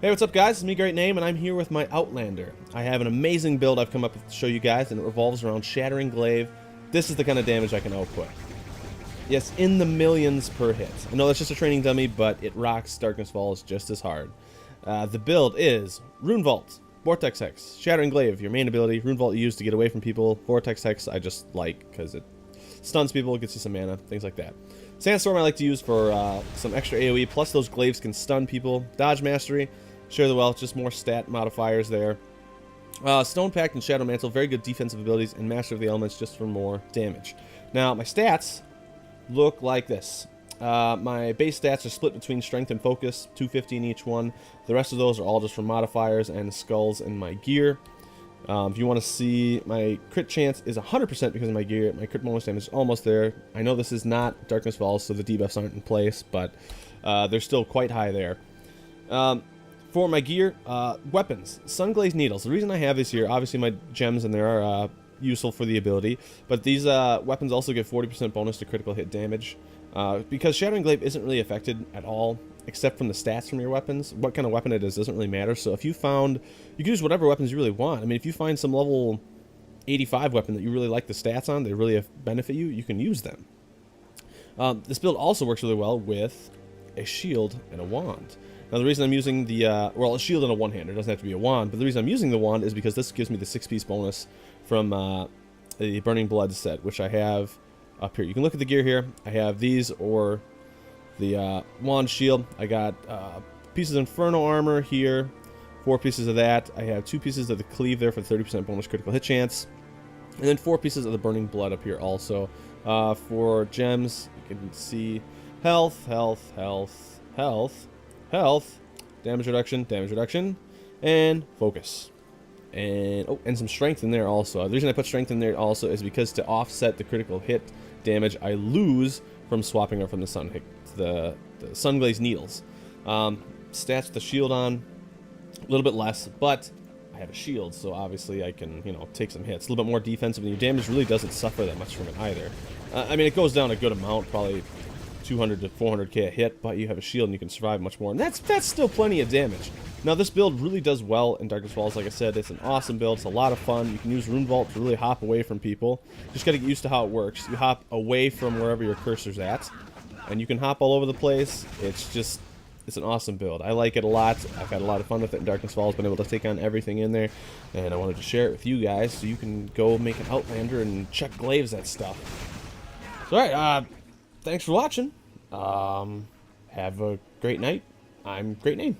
Hey, what's up guys? It's me, Great Name, and I'm here with my Outlander. I have an amazing build I've come up with to show you guys, and it revolves around Shattering Glaive. This is the kind of damage I can output. Yes, in the millions per hit. I know that's just a training dummy, but it rocks Darkness Falls just as hard. The build is Rune Vault, Vortex Hex, Shattering Glaive, your main ability. Rune Vault you use to get away from people. Vortex Hex I just like because it stuns people, gets you some mana, things like that. Sandstorm I like to use for some extra AoE, plus those glaives can stun people. Dodge Mastery, Share the Wealth, just more stat modifiers there. Stone Pact and Shadow Mantle, very good defensive abilities, and Master of the Elements just for more damage. Now, my stats look like this. My base stats are split between Strength and Focus, 250 in each one. The rest of those are all just from modifiers and skulls in my gear. If you want to see, my crit chance is 100% because of my gear. My crit bonus damage is almost there. I know this is not Darkness Falls, so the debuffs aren't in place, but they're still quite high there. For my gear, weapons, Sunglaze Needles. The reason I have this here, obviously my gems in there are useful for the ability, but these weapons also get 40% bonus to critical hit damage. Because Shattering Glaive isn't really affected at all, except from the stats from your weapons. What kind of weapon it is doesn't really matter, so if you found, you can use whatever weapons you really want. I mean, if you find some level 85 weapon that you really like the stats on, they really benefit you, you can use them. This build also works really well with a shield and a wand. Now the reason I'm using the, well, a shield and a one-hander, it doesn't have to be a wand, but the reason I'm using the wand is because this gives me the 6-piece bonus from the Burning Blood set, which I have up here. You can look at the gear here. I have these or the wand shield. I got pieces of Inferno armor here, 4 pieces of that. I have 2 pieces of the Cleave there for the 30% bonus critical hit chance, and then 4 pieces of the Burning Blood up here also. For gems, you can see health, health, health, health, health, damage reduction, and focus. And oh, and some strength in there also. The reason I put strength in there also is because to offset the critical hit damage I lose from swapping her from the Sunglaze Needles. Stats with the shield on, a little bit less, but I have a shield, so obviously I can, you know, take some hits. A little bit more defensive, and your damage really doesn't suffer that much from it either. I mean, it goes down a good amount, probably 200 to 400k a hit, but you have a shield and you can survive much more, and that's still plenty of damage. Now this build really does well in Darkness Falls. Like I said, it's an awesome build. It's a lot of fun. You can use Rune Vault to really hop away from people. Just got to get used to how it works. You hop away from wherever your cursor's at, and you can hop all over the place. It's an awesome build. I like it a lot. I've had a lot of fun with it in Darkness Falls, been able to take on everything in there, and I wanted to share it with you guys so you can go make an Outlander and check glaives at stuff. So alright, thanks for watching. Have a great night. I'm Great Name.